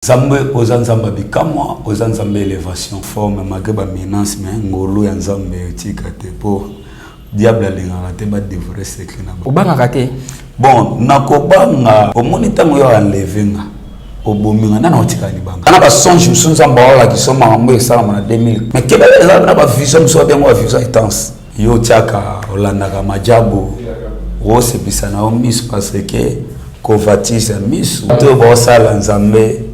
Zambé aux Nzamba bikamwa aux Nzamba élévation forme malgré ba menace mais ngolo ya Nzambe tikate pour diable alingaka te ba dévorer secret na obanga kate bon nakobanga omoni tango yo enlevenga obominga nana otikani banga na ba songe Nzamba wala ki soma mambo esala na 2000 mais keba eza na ba vision so bengo ba vision intense yo tiaka olandaka majabu rose pisana o miss parce que convoitise miss to ba sala Nzambe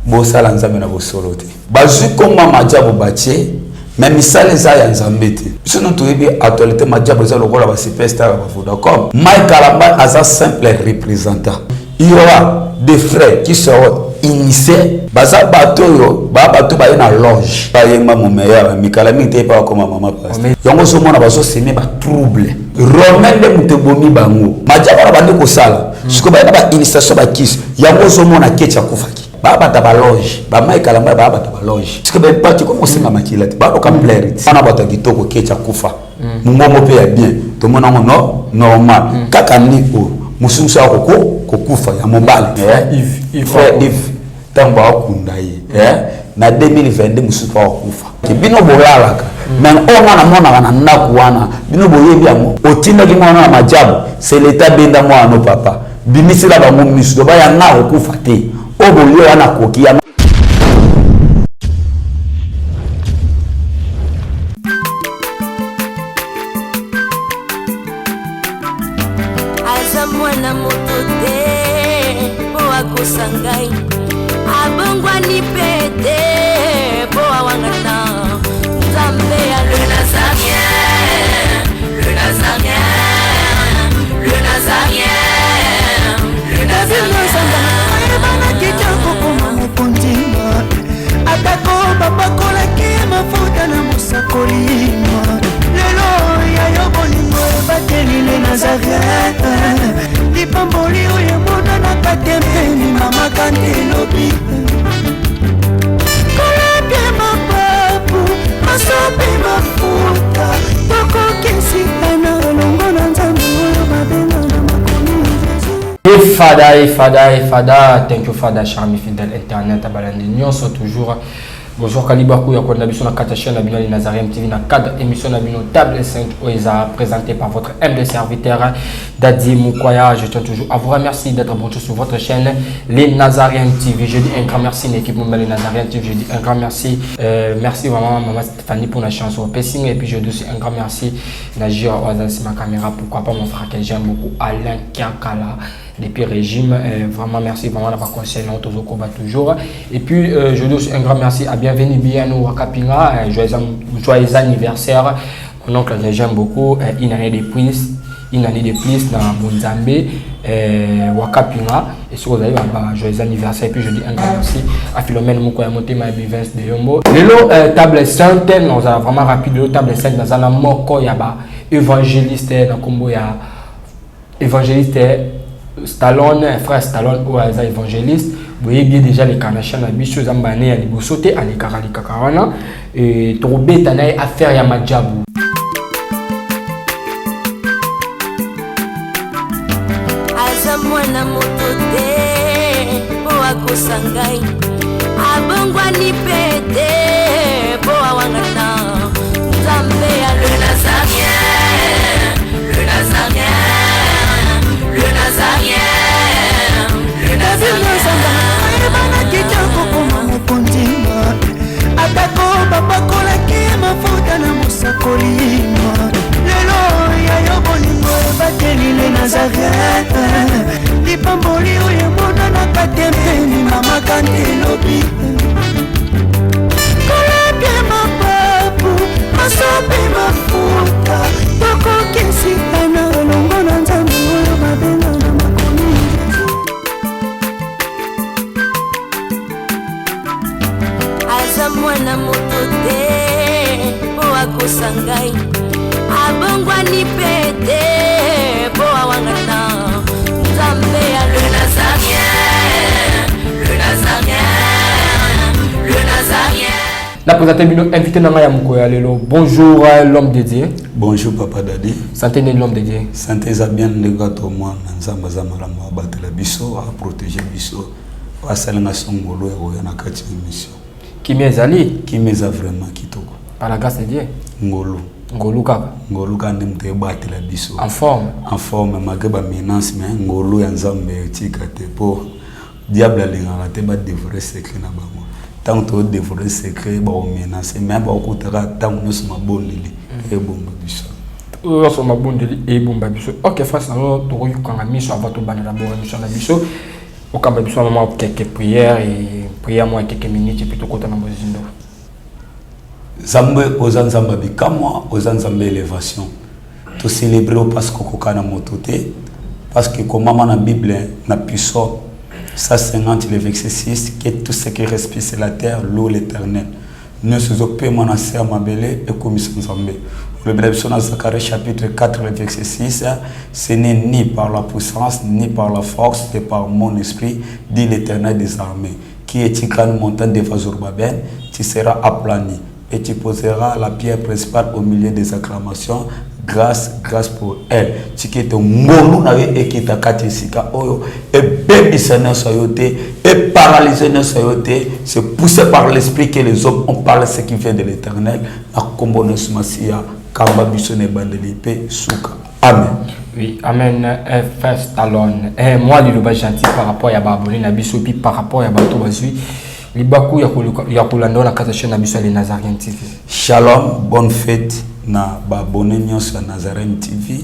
bosala Nzambe na bosolo te bazwi komba majabu batie même misale za ya Nzambe te sinon toyebi actualité majabu za lokola ba superstar ba Vodacom Mike Kalamba aza simple représentant il y aura des frères qui seront initiés baza bato bato ba na loge ba yema mo meilleur mikalami te pa comme maman pasteur yango so mona baso seme ba trouble romain de mutebomi bango majabu ba ndeko sala siko ba ba initiation ba kiss yango so mona kecha kufaki baba tabaloge ba Mike Kalamba baba tabaloge parce que ben parti comme singa makila ba ko plaire ana bata kitoko kecha kufa mungomo pe ya bien to mona no normal kaka niko musungu ko kufa ya mobile if tamba akunda ye na 2022 musungu ko kufa kibino bolalaka mais on na mona na ndaku wana bino boyebi yango otinda ki mona na majabu c'est l'état benda moi no papa bimisila ba mo misu ba ya na kufa te obo yo ana kokia aza mwana moto te po akosangai abongwani pete po awangana Nzambe ya le Nazarien le Nazarien le Nazarien le Nazarien atako babakola ki mafuta na musakolima lelo ya yo bolingo bateli le Nazareth lipamboli oyo mona na katempeni mama kantelobi kolapie mapapu masope mafuta tokokesikana longo na Nzambe oyo babenga na makomi Fada, thank you Fada, charmi fidèle internet, abalandi nyonso toujours. Bonjour Kalibakou, yako na biso na kata chaîne Abino les Nazarien TV na cadre émission Abino Table 5 Oeza présenté par votre humble serviteur Dadi Moukoya. Je tiens toujours à vous remercier d'être branché sur votre chaîne Les Nazariens TV. Je dis un grand merci à l'équipe Les Nazariens TV. Je dis un grand merci. Merci vraiment maman Stéphanie pour la chanson au pacing. Et puis je dis aussi un grand merci Najir Oazasi ma caméra. Pourquoi pas mon frère que j'aime beaucoup Alain Kiakala. Depuis régime, vraiment merci vraiment d'avoir conseillé notre combat toujours. Et puis je dis aussi un grand merci à Bienvenue Biano Wakapinga, joyeux anniversaire. Mon oncle que j'aime beaucoup, une année de plus dans Bonzambe, Wakapinga. Et si vous avez un joyeux anniversaire, et puis je dis un grand merci à Philomène Moukoya Motema et Bivens de Yombo. Le table sainte, nous avons vraiment rapide le table sainte dans un moko yaba évangéliste dans Combo ya évangéliste. Stallone, frère Stallone ou Aza évangéliste, vous voyez bien déjà les carnations à Bichou Zambane à Libosote, à Likarali Kakawana, et Troubé Tanaï affaire Yamadjabou. Aza mwana moto te po akosangai abongwani pete po awangana Nzambe ya le Nazarien le Nazarien le Nazarien le Nazarien atako babakola ki mafuta na musakolima lelo ya yo bolingo bateli le Nazareth lipamboli oyo mona na katempeni mama kantelobi kolapie mapapu masope mafuta tokokesikana longo na Nzambe oyo babenga na makomi aza mwana moto te po akosangai abongwani pete po awangana Nzambe ya le Nazarien le Nazarien le Nazarien. La présentation invité dans la Moukoya Lelo. Bonjour l'homme de Dieu. Bonjour Papa Dadi. Santé de l'homme de Dieu. Santé za bien de gato moi Nzamba za malamu abatela biso a protéger biso asalinga songolo ya na kati émission Kimi ezali qui meza vraiment kitoko par la grâce de Dieu. ngolu kaka ndimte batela biso En forme malgré ba menace mais ngolu ya nzambe tika te po diable alingaka te ba dévorer secret na bango tant to dévorer secret ba menace mais ba okutaka tant nous mabondeli e bomba biso o so mabondeli e bomba biso. OK face na to ko yukanga miso avant to bana la bonne mission na biso o kamba biso maman quelques prières et prière moi quelques minutes et puis to kota na mozindo. Zambé aux Nzamba bikamwa aux Nzamba élévation to célébrer parce que kokana mototé parce que comme maman na Bible na puissant 150 le verset 6 que tout ce qui respire c'est la terre l'eau l'éternel ne se occupez mon ancien mabelé et commission Nzambé le Bible dans Zacharie chapitre 4 le verset 6 ce n'est ni par la puissance ni par la force mais par mon esprit dit l'Éternel des armées qui est une grande montagne de Zorobabel tu seras aplani et tu poseras la pierre principale au milieu des acclamations. Grâce pour elle. Tu qui est ngolu na et qui ta katisika oyo et baby sana soyoté et paralysé na soyoté c'est poussé par l'esprit que les hommes ont parlé ce qui vient de l'Éternel. Na kombono sumasia kamba bisone bandelipe suka. Amen. Oui, amen. First talon. Moi le ba gentil par rapport à baboni na biso puis par rapport à bato bazui. Libaku ya kulanda na kata chaîne na biso les Nazarene TV. Shalom, bonne fête na babone nyonso ya Nazarene TV.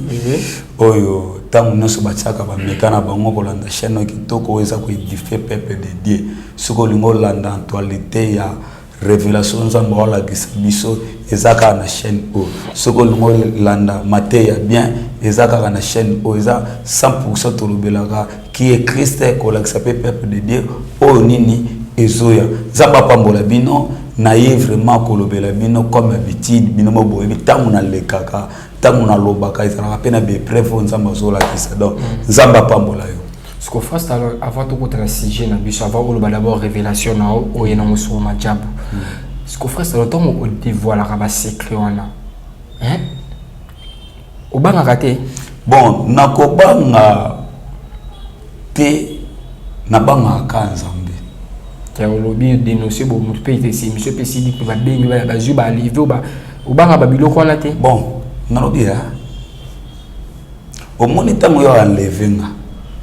Oyo tangu nyonso batiaka ba mekana bango kolanda chaîne kitoko weza ko édifier peuple de Dieu. Soko lingo landa actualité ya révélation nzamba wala biso ezaka na chaîne o. Soko lingo landa mateya bien ezaka na chaîne o eza 100% tolobelaka qui est Christ ko la peuple de Dieu o nini ezoya zaba pambola bino na ye vraiment kolobela bino comme habitude bino mo boyebi tangu na lekaka tangu na lobaka ezalaka pe na be preuve nzamba zola kisa donc nzamba pambola yo ce qu'on fasse alors avant tout contre sujet na biso avant oloba d'abord révélation na o yena moso majabu ce qu'on fasse alors tant on dévoile la secret wana hein obanga raté bon nakobanga te na banga kanzambe lobby dénoncer bon pays c'est monsieur Pesidi qui va bengi ba juba arriver au banga babilo ko te bon na lobby ya au monita mo yo enlevenga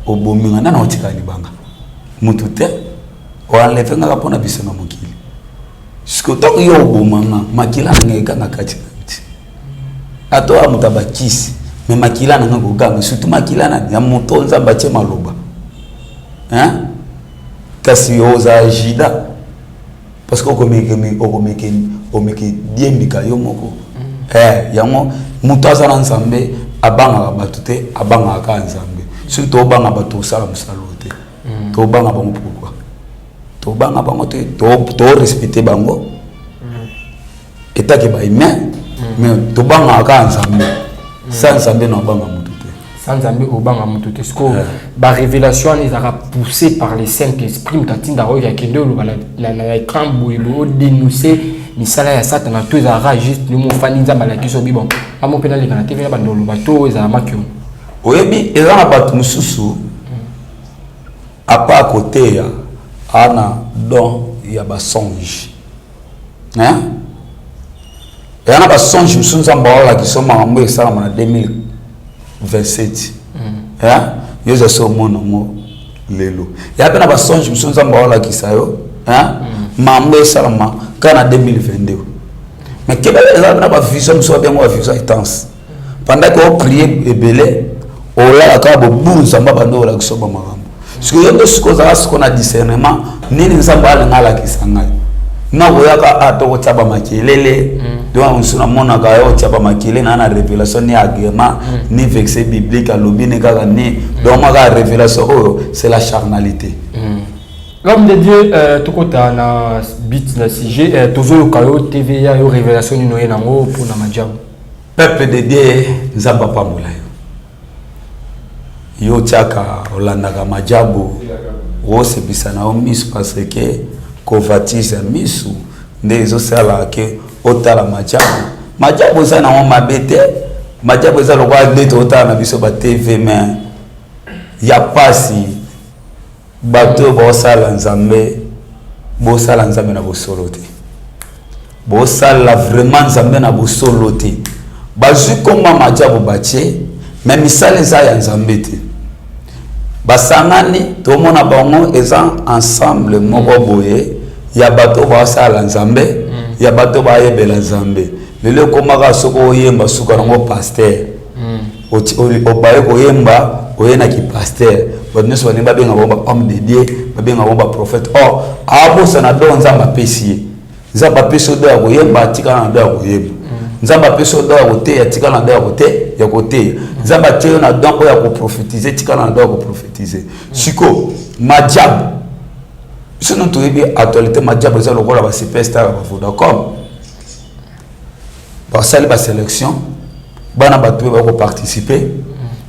au bominga na otika libanga mutu te o enlevenga ka pona bisema mokili siko to yo bomanga makila ngeka na kati ato amutabakisi mais makila na ngo ganga surtout makila na ya mutonza bache maloba hein kasi oza jida parce que okomeke diembika yo moko yango mutu aza na nzambe abangaka bato te abangaka nzambe surtout obanga bato osala mosala te tobanga bango pourquoi tobanga bango te torespecte bango etake baime mais tobangaka nzambe sa nzambe na obanga mutu te sans Zambé au bang mutu te sko ba révélation les a poussé par les cinq esprits katinda roya kendo na écran boyebo dénoncer misala ya satan na tous ara juste le mo fani nzamba la kiso bibon amo pena le kana TV na bandolo bato za makyo oyebi eza na bato mususu apa côté ya ana don ya ba songe hein ya na ba songe mususu nzamba wala kisoma mambo esala na 2027 hein yoza so mono mo lelo ya pena ba songe mususu nzamba wala kisayo hein mambo esala ma kana 2022 mais que eza na ba vision mususu bien wa vision intense pendant que on prier ebele ola ka bo bunza mbaba ndo la kisoba magambo siko yondo siko za siko na discernement nini nzamba ala ngala kisangai na boyaka ato tshaba makelele donc nsuna mona ka yo tshaba makele na révélation ni agema ni verset biblique alobi ne kaka ni donc ma révélation oh c'est la charnalité. L'homme de Dieu tokota na bit na sujet tozo kayo TV ya yo révélation ni noye nango pour na majabu peuple de Dieu nzamba pambola yo tchaka olandaka majabu wose bisana o misu parce que convoitise misu ndezo sala ke otala majabu za na mabete majabu za lokwa dete otala na biso ba TV mais ya pasi bato bosala nzambe na bosolo te bosala vraiment nzambe na bosolo te bazwi koma majabu batie mais misala eza ya nzambe te basangani tomona bango eza ensemble moko boye ya bato bosala nzambe ya bato bayebela nzambe lelo komaka soko oyemba suka nango pasteur obaye koyemba oyena ki pasteur bonneso bane babenga bomba homme de Dieu babenga bomba prophète or abosa na do nzamba pesier nzamba peso do ya koyemba tika na do ya koyemba nzamba peso do ya kote ya tika na do ya kote ya kote nzamba teyo na do ya ko prophétiser tika na do ya ko prophétiser siko majabu sinon tu ebi actualité majabu za lokola ba superstar ba Vodacom ba sali ba sélection bana batu ba ko participer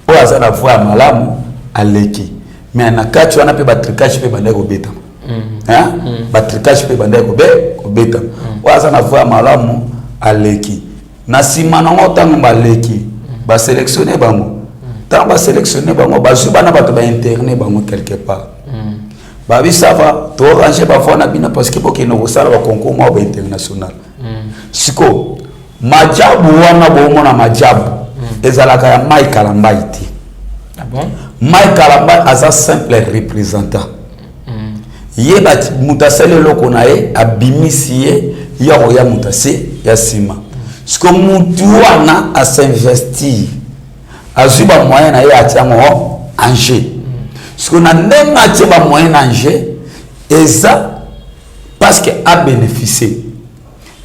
o azana voix malamu aleki mais na kati wana pe ba tricage pe banda ko beta ba tricage pe banda ko beta o azana voix malamu aleki na sima na ngotanga baleki ba sélectionner bango tant ba sélectionner bango ba zuba na bato ba interner bango quelque part ba bisava to ranger ba fona bina parce que pour que nous sala ba concours mo ba international siko majabu wana bo mona majabu ezalaka ya Mike Kalambai ti ah bon Mike Kalambai aza simple représentant yeba mutasele loko nae abimisiye ya roya mutase ya sima siko mutu wana a s'investir azuba moyen na ye atiango enjeu siko na ndenga tiba moyen enjeu eza parce que a bénéficié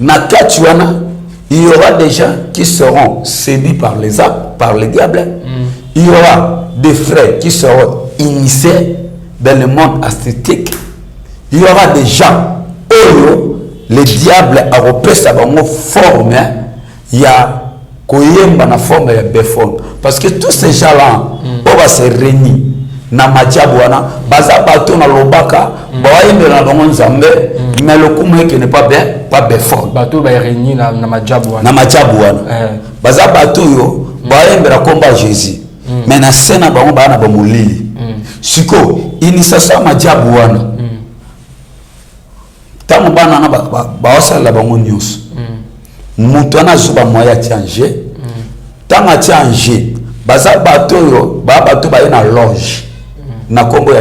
na kati wana il y aura des gens qui seront séduits par les diables. Il y aura des frères qui seront initiés dans le monde ascétique. Il y aura des gens où les diables a repris sa forme. Il y a koyemba na forme ya béfon. Parce que tous ces gens-là, on va se réunir. Na majabu wana baza bato na lobaka baayembe na bango nzambe mais le kuma qui n'est pas béfon bato ba réunir na majabu wana baza bato yo baayembe na komba Jésus mais na sena bango bana ba molili siko initiation majabu wana tamu bana na ba osala bango nyonso mutu ana zuba moya tianje tanga tianje baza bato yo ba bato ba na loge na kombo ya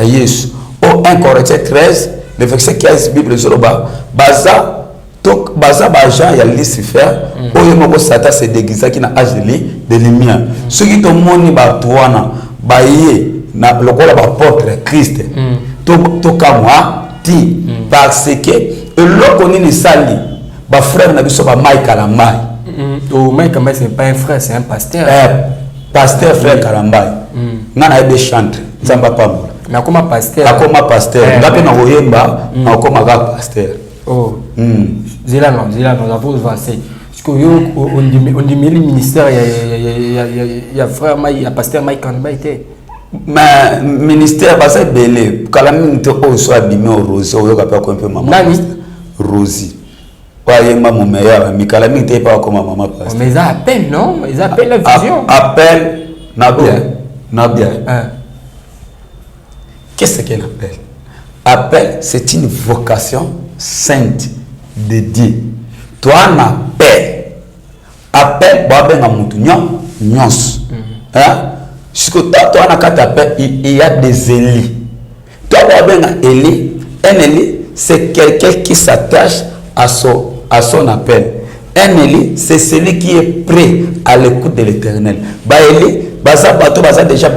Yesu au 1 Corinthiens 13 le verset 15 Bible zoroba baza Jean ya Lucifer oyo moko Satan se déguisa qui na âge de lumière ceux qui to moni ba toana ba ye na lokola ba porte Christ to kamwa ti parce que eloko nini sali ba frère na biso ba Mike Kalambai Mike Kalambai c'est pas un frère c'est un pasteur pasteur frère Kalambai ngana ebe chantre nzamba pambo na koma pasteur ngapi na oyemba na koma ga pasteur zela non la pose avancer parce que yo on dit ministère ya frère Mike ya pasteur Mike Kalambai té mais ministère basa belé Kalambai te o so abimé au Rosie oyo ka pa ko un peu maman nani Rosie oyemba mon meilleur mi Kalambai te pa comme maman pasteur mais ça appelle non ils appellent la vision appelle na bien qu'est-ce qu'elle appelle? Appel, c'est une vocation sainte de Dieu. Toi, on appelle. Appel, on il y a des élis. Toi, un éli, c'est quelqu'un qui s'attache à son appel. Un éli, c'est celui qui est prêt à l'écoute de l'Éternel. Baza déjà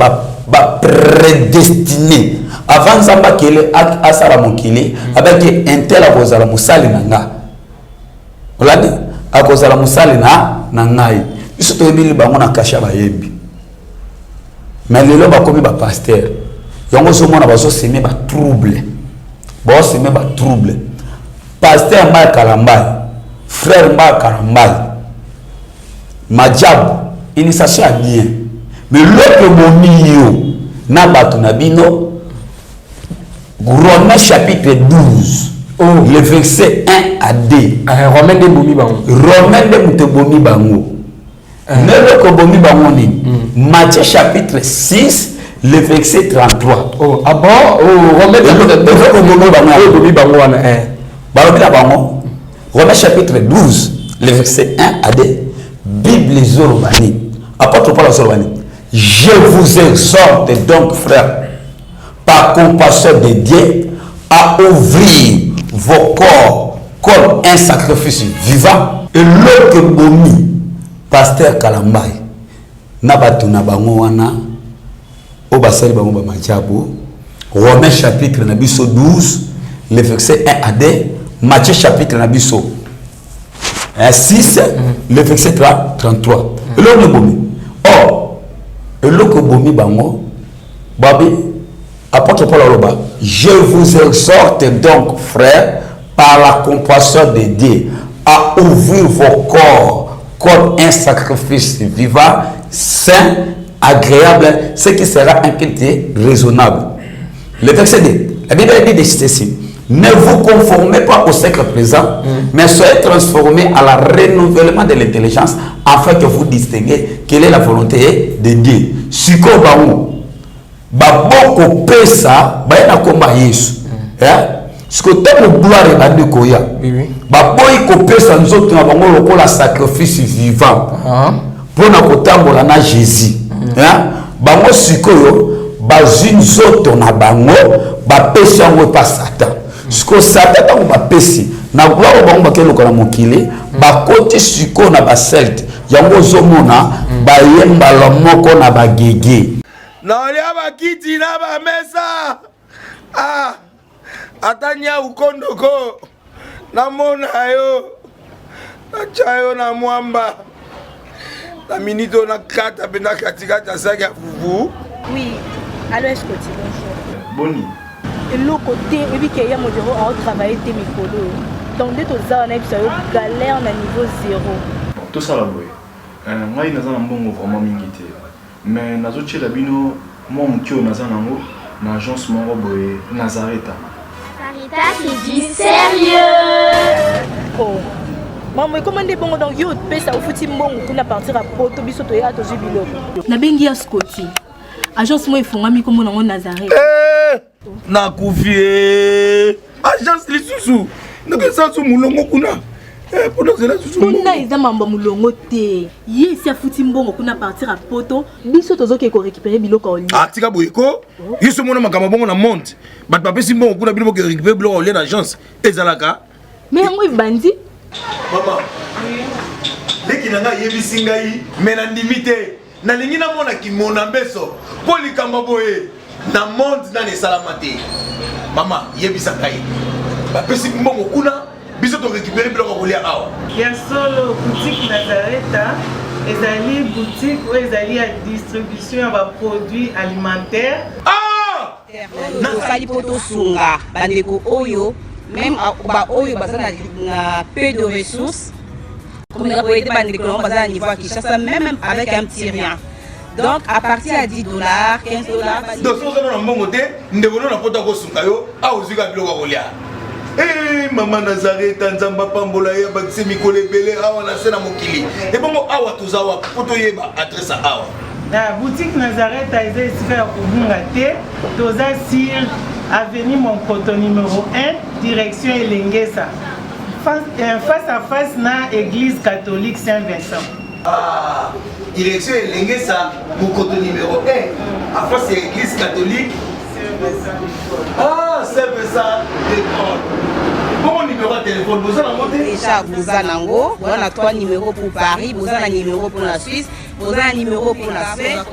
prédestiné. Avant Zamba Kele Asara Mokili, avec un tel à Kozala Moussali Nanga. On l'a dit, à Kozala Moussali Nangai. Ils sont venus à Kachaba Yembi. Mais les gens comme pasteur. Ils ont semé trouble. Ils ont semé trouble. Pasteur Mike Kalambai, frère Mike Kalambai, Majab, initiation bien. Mais l'autre moment, na bato na bino Romains chapitre 12 le verset 1 à 2 Romains de bomi bango ne le ko bomi bango ni Matthieu chapitre 6 le verset 33. Oh, ah bon? Oh, remettre Romains chapitre 12, le verset 1 à 2. Bible Zorobani. Apôtre Paul Zorobani. Je vous exhorte donc, frères, par compassion de Dieu, à ouvrir vos corps comme un sacrifice vivant. Et l'autre bomi, pasteur Kalambay, Nabatu Nabango wana, Obasali Bango Bamachabu, Romains chapitre 12, le verset 1 à 2, Matthieu chapitre 6, le verset 33. Et l'autre bomi. Or, et l'autre bomi Bango, Babi, apôtre Paul Aloba, je vous exhorte donc, frères, par la compassion de Dieu, à ouvrir vos corps comme un sacrifice vivant, saint, agréable, ce qui sera un culte raisonnable. Le verset 2, la Bible dit de ceci: ne vous conformez pas au siècle présent, mais soyez transformés à la renouvellement de l'intelligence, afin que vous distinguiez quelle est la volonté de Dieu. Siko bango, baboko pesa, bayana komba Yesu. Siko temo gloire et bande koya. Baboyi ko pesa nzoto na bango lokola sacrifice vivant. Pour na kotambola na Jésus. Bango sikoyo bazin nzoto na bango ba pesa ngo pa Satan. Siko Satan tango ba pesi na gloire bango bakeloka na mokili ba koti siko na ba celte yango zomona ba yemba la moko na ba gege. Na olia ba kiti na ba mesa. Atanya ukondoko na mona yo na chayo na mwamba na minito na kata bena katikata saka fufu. Oui, alors est-ce que tu bonjour Boni et le côté et puis qu'il y a mon bureau à travailler tes micros donc dès aux ans on a eu galère na niveau 0 tout ça la boy ngai naza na mbongo vraiment mingi te mais nazo tchela bino mo mukio naza nango na agence moko boy Nazareta. C'est du sérieux. Oh maman comment des bongo donc yo pesa au futi mbongo kuna partir à poto biso to ya to jibilo na bengi ya Scotty agence mo ifungami comme na Nazareth na kufie agence lisusu ndeke sansu mulongo kuna pour nous là susu kuna eza mambo mulongo te yesi afuti mbongo kuna partir à poto biso tozoke ko récupérer biloko oli tika boyeko yiso mona makamba bongo na monte bat papesi mbongo kuna biloko récupérer biloko oli na agence ezalaka mais yango bandi mama leki nanga yebisi ngai mais na ndimite na lingi na mona kimona mbeso po likamba boye na monde na nesalama te mama yebisa ngai bapesi mbongo kuna biso to récupérer biloko kolia awa ya solo boutique Nazareta ezali boutique ou ezali ya distribution ya ba produits alimentaires nakali poto sunga bandeko oyo même ba oyo baza na peu de ressources comme la boyete bandeko on baza à niveau à Kinshasa même avec un petit rien. Donc à partir à $10, $15. Donc si on a un bon côté, nous devons nous apporter au sungayo à ozuka biloko kolia. Eh maman Nazareta nzamba pambola ya bakse mikole belé awa na sena mokili. Et bongo awa tozawa poto yeba adresse awa. La boutique Nazareta est ici à Kubungate, toza sur avenue Monkoto numéro 1, direction Elengesa. Face à face na église catholique Saint-Vincent. Direction Elengesa, Monkoto numéro 1, à face à l'église catholique Saint-Vincent d'école. Bon numéro de téléphone, vous en avez déjà vous en avez, vous avez 3 numéros pour Paris, vous avez un numéro pour la Suisse, vous avez un numéro pour la Suède.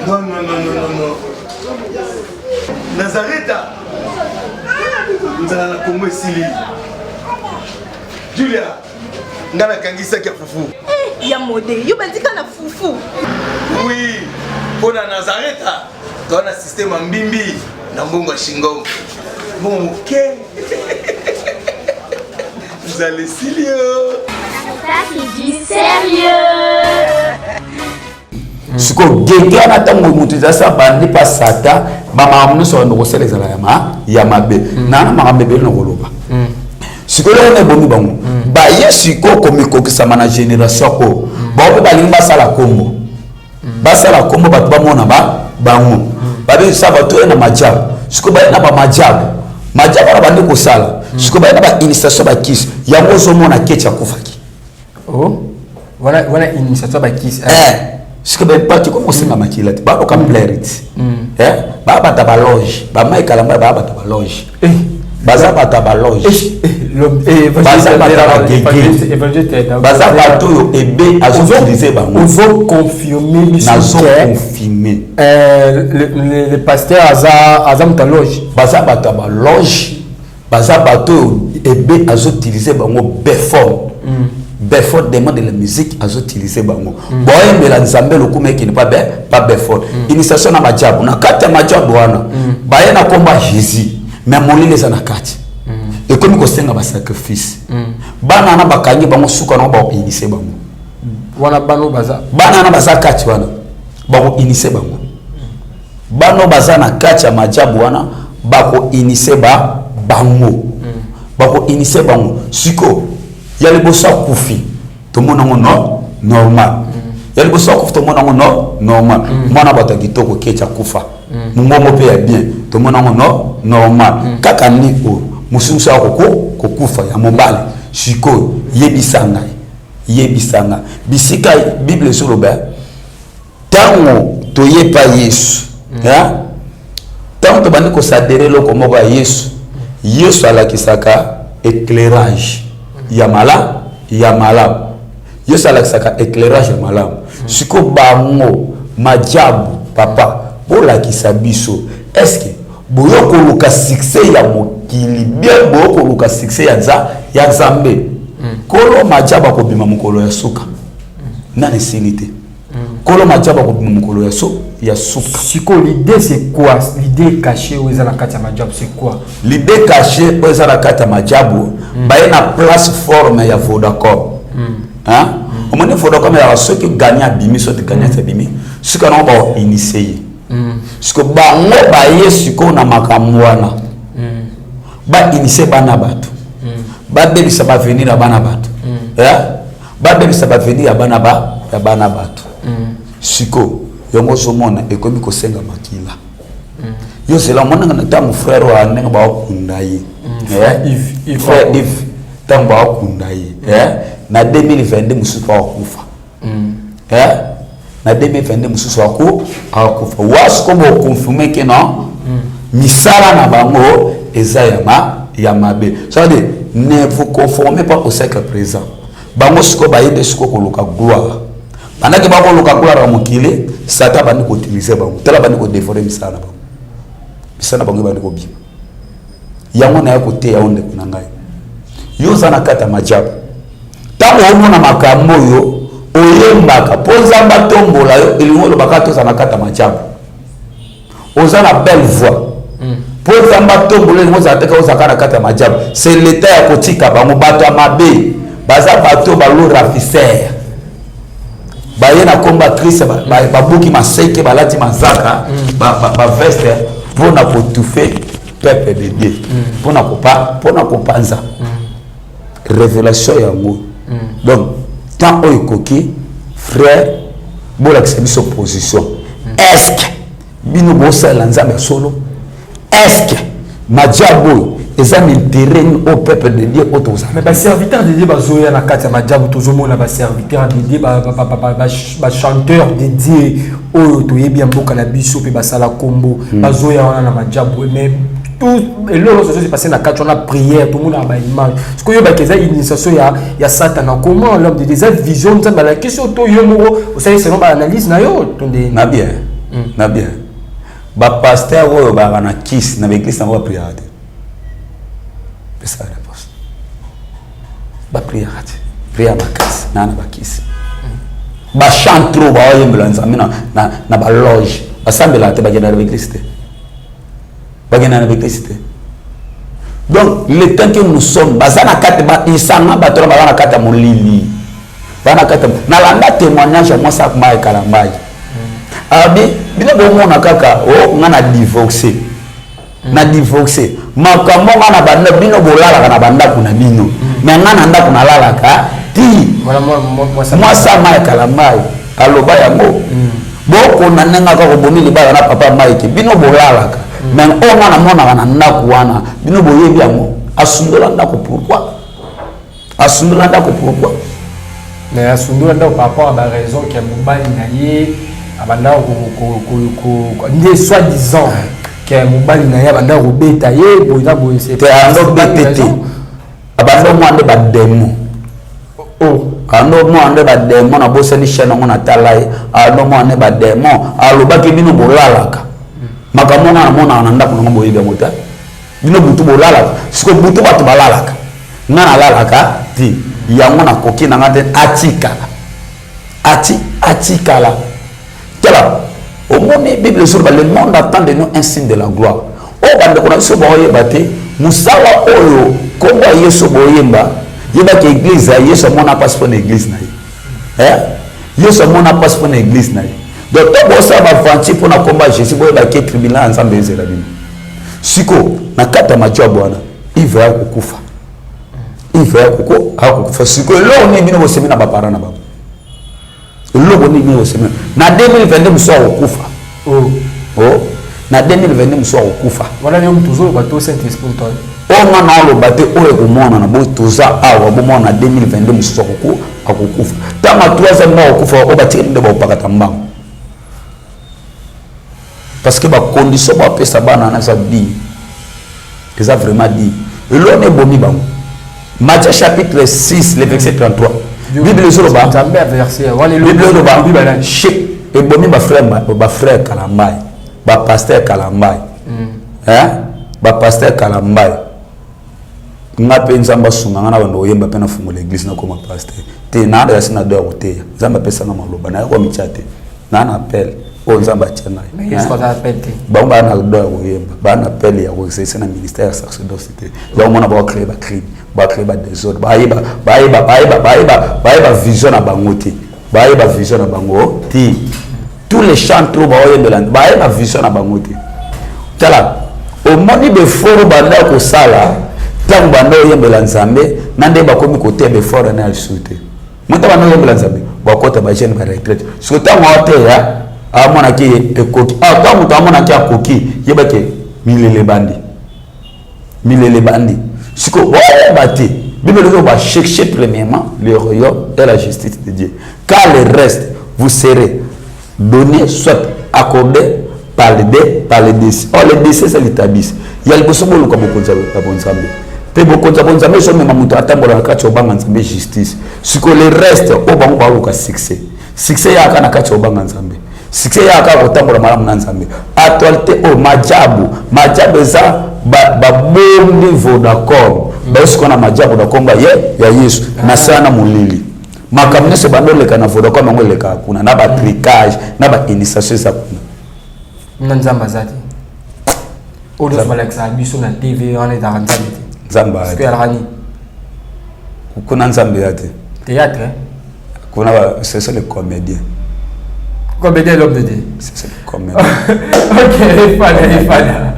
Non. Nazareta. Nous allons la Congo Sili. Julia, nous allons kangisa kia fufu. Ya modé, yo bandika na fufu. Oui, pour la Nazareta, tu as un système en bimbi, na mbongo shingom. Bon, ok. Vous allez Silio. C'est du sérieux. Siko gege na tango mutiza sa bandi pa Satan ba maamno so ndo kosele zala ya mabe na makambe bele no koloba siko le ne bomi bango ba yesiko komiko kisama na génération ko ba obe balinga sala kombo basala kombo bato bamona bango babe sa bato na majabu siko ba na ba majabu na bande ko sala siko ba na ba initiation ba kiss yango zo mona kecha kufaki voilà initiation ba kiss siko ba pas ko mosinga makila ba ko complete ba bata ba loge ba mai kalamba ba bata ba loge baza bata ba loge baza bata ba gege baza bato yo ebe azo utiliser bango ozo confirmer nazo confirmer le pasteur aza mta loge baza bata ba loge baza bato yo ebe azo utiliser bango Befort demande de la musique azo utiliser bango boye mbela nzambe lokume ki ne pas Befort initiation na majabu na kati ya majabu wana baye na komba Jésus mais molile za na kati et comme ko senga ba sacrifice bana na bakangi bango suka na ba initier bango wana bana na baza kati wana ba ko initier bango bano baza na kati ya majabu wana ba ko initier bango ba ko initier bango siko ya liboso kufi to mona ngono normal ya liboso kufi to mona ngono normal mwana bata kitoko kecha kufa mungomo pe ya bien to mona ngono normal kaka ni o mususa ko kufa ya mobale siko yebisanga bisika bible sur le tango to yepa Yesu ya tango to bandi ko sadere loko moko ya Yesu alakisaka éclairage ya malamu Yesu alakisaka éclairage ya malamu siko bango majabu papa bolakisa biso est-ce que boyoko luka succès ya mokili bien boyoko luka succès ya Nzambe kolo majabu ko bima mukolo ya suka nani sinité kolo majabu ko bima mukolo ya suka siko l'idée c'est quoi l'idée cachée où ezala kati ya majabu c'est quoi l'idée cachée où ezala kati ya majabu baye na place forme ya Vodacom hein omone Vodacom ya soki gagner bimi soki gagner bimi sika na ba initier siko bango baye siko na makamwana ba initier bana bato ba debisa ba venir ya bana bato ba debisa ba venir ya bana bato siko yongo somona ekomi ko senga makila yo zela mona na tamu frère wa nenga ba kundaye if tamu ba kundaye na 2022 mususu wa kufa na 2022 mususu wa kufa was comme confirmer que non misala na bango eza ya mabe ça veut dire ne vous conformez pas au siècle présent bango siko ba yede siko koluka gloire anaki ba koluka gloire mokile sata bandi ko utiliser bango tala bandi ko dévorer misala bango bandi ko bima yango na yako te ya onde kuna ngai yo sana kata majabu tango omona makambo yo oyembaka poza batombola yo elingolo bakato sana kata majabu ozana belle voix poza batombola elingolo za teka ozakana kata majabu c'est l'état ya kotika bango bato amabe baza bato balo rafisser baye na komba Christ babuki maseke balati mazaka ba veste pour na potouffer peuple de Dieu pour na kopanza révélation yango donc tant oikoki frère bola kisabiso position est-ce que bino bosa la nzambe solo est-ce que majabu ezam intérêt au peuple de Dieu autoza mais ba serviteur de Dieu bazoya na kati ya majabu tozomona ba serviteur de Dieu ba chanteur de Dieu oyo toyebi mboka na biso pe basala kombo bazoya wana na majabu mais tout et là ça s'est passé na kati on a prière tout le monde a ba image ce que yo ba keza initiation ya Satan comment l'homme de des visions ça ba la question to yo mo ça c'est non ba analyse na yo tonde na bien ba pasteur oyo ba na kiss na église na ba prière c'est ça la réponse ba prière makasi na ba kiss ba chant trop ba oyembela nzambe na ba loge basambela te ba gena na église te bagena na église te donc le temps que nous sommes bazana kate ba isanga bato ba na kata molili bana kata na landa témoignage moi ça kuma ekalambai abi bino bomona kaka o ngana divorcer na divorcer makambo ngana banda bino bolala kana banda kuna bino mais ngana nda kuna lala ka ti moi ça ma ekalambai aloba yango boko na nenga ka bomi libala na papa Mike bino bolalaka mais on na mona na ndako wana bino boyebi yango asundola ndako pourquoi mais asundola ndako par rapport à la raison qui a mobali na ye abanda ko soi-disant que mobali na ye abanda ko beta ye boina boye c'est ando betete abanda mo ande ba demo ando mo ande ba demo na bosani chana ngona talai ando mo ande ba demo alobaki bino bolalaka makambo na mona na ndako na boyebi mota bino butu bolalaka siko butu batu balalaka ngana lalaka ti yango na koki na ngate atikala kala au monde Bible sur le monde attend de nous un signe de la gloire o bande ko na so boye baté musala oyo komba yeso boyemba yeba ke église yeso mona passe pour l'église na yeso mona passe pour l'église na donc to bo sa ba vanti pour na komba Jésus boye ba ke tribunal ensemble ezela bino siko na kata macho bwana ivra kukufa akukufa siko lo ni bino bosemi na bapara na babo lo boni bino bosemi na 2022 muso akukufa na 2022 muso akukufa wala ni mtuzo bato Saint Esprit toi on na lo baté o ko mona na bo toza awa bo mona 2022 muso akukufa tama 3e mois akukufa o batiri nde ba pakata mbango parce que ba condition ba pesa bana na sa dit ça vraiment dit lo ne bomi bango Matthieu chapitre 6, le verset 33. Bible sur le bas. Bible sur le bas. Et bon, ma frère Kalambai, ma pasteur Kalambai, ma pasteur Kalambai. Nga pe nzamba sunga ngana bando yemba pe na fungo l'église na comme pasteur. Te na da sina do roté. Nzamba pesa na maloba na ko michate. Na na appel. O nzamba tchena. Mais est-ce qu'on appelle te? Ba ba na do yemba. Ba na appel ya ko c'est na ministère sacerdotité. Ba mona ba créer ba crime. Ba créer ba désordre. Ba vision na bangote. Ba vision na bango. Ti tous les chants trop ba yemba. Ba vision na bangote. Tala. Au moni be foro banda ko sala. Tant banda yemba nzambe nande ba komi côté be foro na alsute. Monta banda yemba nzambe. Ba kota ba jeune ba retraite. Parce que tant mote ya amona ki ekoki tant muto amona ki akoki yebake milele bandi siko ouais bâti Bible dit va chercher premièrement le royaume et la justice de Dieu car le reste vous serez donné soit accordé par les décès les décès c'est l'établis il y a le besoin de comme konzambe pe bokonzambe so même muto atambola na kati obanga nzambe justice siko le reste obango ba luka succès ya kana kati obanga nzambe succès ya ka kotambola malamu na nzambe actualité o majabu za ba bon niveau d'accord parce qu'on a majabu d'accord ba ya Yesu na sana mulili makamne se bandole kana vodacom ngo leka kuna na ba tricage na ba initiation za kuna nzamba zati odo balaxa biso na TV on est dans nzamba parce que alani kuna nzamba yate théâtre kuna c'est le comédien comédien l'homme de Dieu c'est le comédien ok fada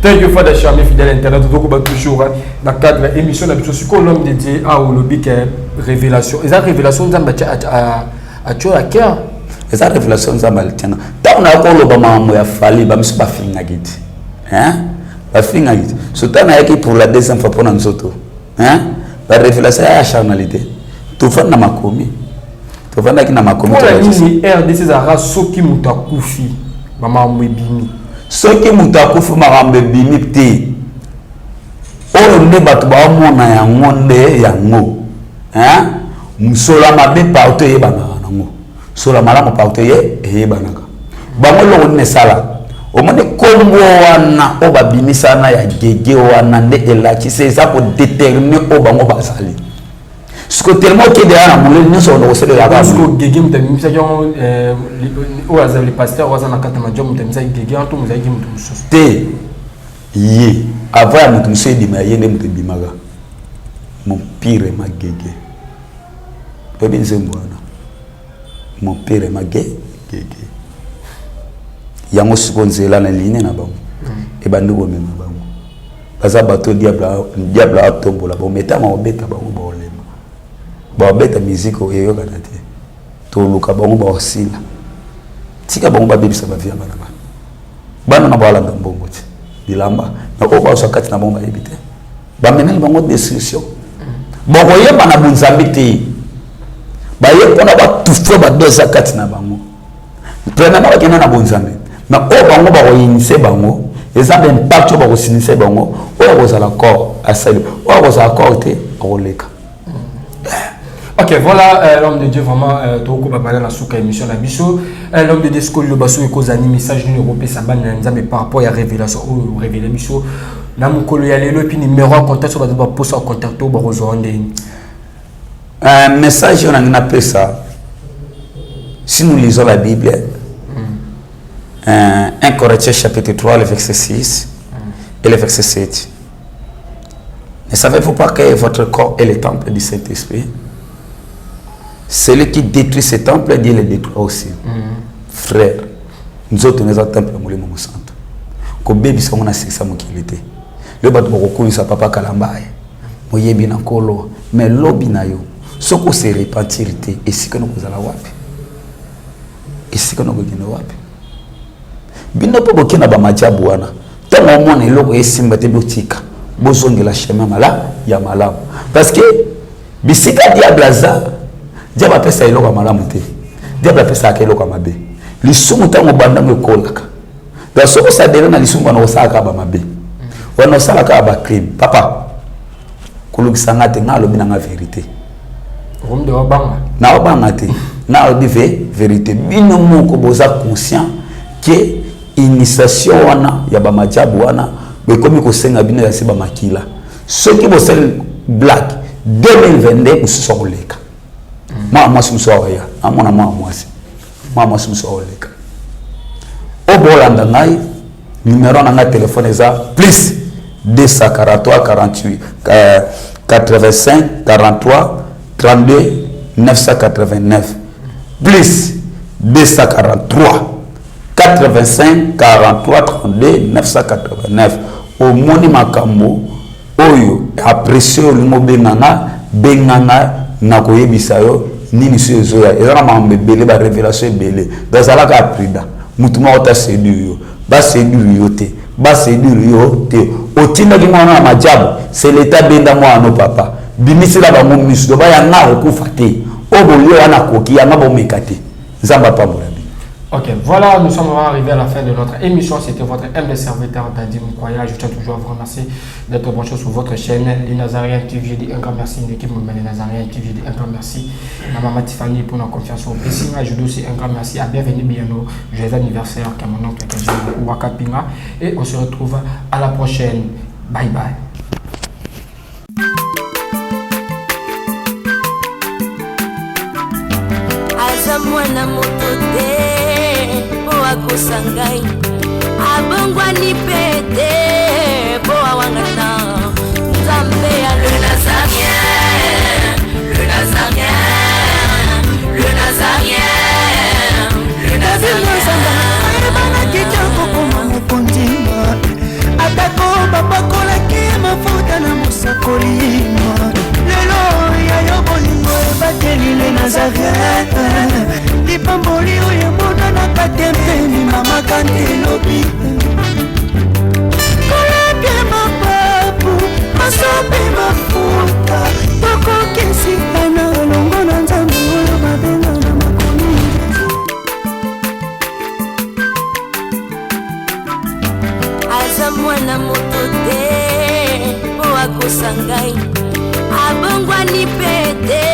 thank you for the show mes fidèles internautes donc on va toujours dans le cadre de l'émission d'habitude sur l'homme de Dieu à lobby révélation et la révélation nzamba a tu à cœur et ça révélation nzamba tena tant na ko loba mambo ya fali ba miso ba finga giti ba finga giti surtout na yaki pour la deuxième fois pour nzoto la révélation ya charnalité tout fa na makomi to vanda kina makomi to ni RDC za soki mutakufi mama mbebimi soki mutakufi mama mbebimi te o ne batu ba mona ya ngonde ya ngo musola mabe partout ye bana ngo sola malamu partout ye banaka bango lo ne sala o mone kombo wana o babimisa na ya gege wana nde elaki c'est ça pour déterminer o bango basali ce que tellement qui derrière la moulin nous sommes au sein de la base parce que gege mutamisa yon o azali pasteur o azana kata majom mutamisa gege anto muzaiki mutumso te ye avant mutumso di maye ne mutembimaga mon pire ma gege pebi nzembwana mon pire ma gege yango sikonzela na ligne na bango e bandu bo mema bango baza bato diable atombola bo metama obeta bango bo ba beta musique oyo kanate to luka bango ba osila tika bango babebisa bavia bana bana na balanda mbongo ti bilamba na ko ba sakati na bomba ebite ba menel bango destruction boko yeba na bunzambi te ba yepona ba tufo ba doza kati na bango prena na bakena na bunzambi na o bango ba ko yinse bango ezaba impact ba ko sinise bango o ko za l'accord asali o ko za accord te o leka. Ok, voilà l'homme de Dieu vraiment Toko Babala la souka émission la biso l'homme de Dieu ce que le basso et cause un message d'une européenne ça ban nzambe par rapport à révélation ou révéler biso na mukolo ya lelo et puis numéro en contact sur ba posa en contact au bazonde un message on a appelé ça si nous lisons la Bible 1 Corinthiens chapitre 3 le verset 6 et le verset 7. Ne savez-vous pas que votre corps est le temple du Saint-Esprit? Celui qui détruit ce temple, Dieu le détruit aussi. Frère, nous autres, nous avons un temple de mon sang. Quand bébé sont on a ça mon qualité. Le bateau beaucoup ça papa kalambaye. Moye bien encore mais lobi na yo. Ce que c'est repentirité et si que nous allons wapi. Et si que nous allons wapi. Bino po bokina ba majabu wana. Tant au moins eloko esimba te botika. Bozongela chemin mala ya malamu. Parce que bisika diable azar diable pesa eloko malamu te diable pesa eloko mabe lisumu tango banda mekolaka da soko sa dela na lisumu bana osaka ba mabe wana osaka ba crime papa kulukisa ngate ngalo bina nga vérité rom de wabanga na wabanga te na odi vérité bino moko boza conscient que initiation wana ya ba majabu wana be komi ko senga bino ya siba makila ceux qui bossent black 2022 usosoleka moi sumsoya amona moi sumsoleka obolanda ngai numéro na nga téléphone eza plus 243 48 85 43 32 989 plus 243 85 43 32 989 au moni makambo oyo apprécier le mobenganga benganga na koyebisa yo nini so ezoya ezana mambe belé ba révélation belé bazala ka prida mutuma ota séduire yo ba séduire yo te ba séduire yo te otinda ki mwana majabu c'est l'état benda mwana papa bimisila ba momisu do ba ya na okufa te obolio wana koki ya mabo mekate nzamba pambola. Ok, voilà, nous sommes arrivés à la fin de notre émission. C'était votre humble serviteur Dadi Moukoya. Je tiens toujours à vous remercier d'être branché sur votre chaîne, les Nazariens TV. Je dis un grand merci, une équipe les Nazariens TV. Je dis un grand merci à Maman Tiffany pour la confiance au Pessima. Je dis aussi un grand merci à Bienvenue Biano, joyeux anniversaire, à mon oncle Wakapinga. Et on se retrouve à la prochaine. Bye bye. Mwana moto te po akosangai abongwani pete po awangata nzambe ya le Nazarien le Nazarien le Nazarien le Nazarien bana kitoko koma mokondima atako bapakolaki mafuta na mosakolima lelo ya yobolingo ebateli le Nazarien lipamboli oyo mona na katempeni mama kantelobi koleke mapapu masope mafuta tokokesikana longo na nzambe oyo babenga na makomi aza mwana moto te po akosangai abongwani pete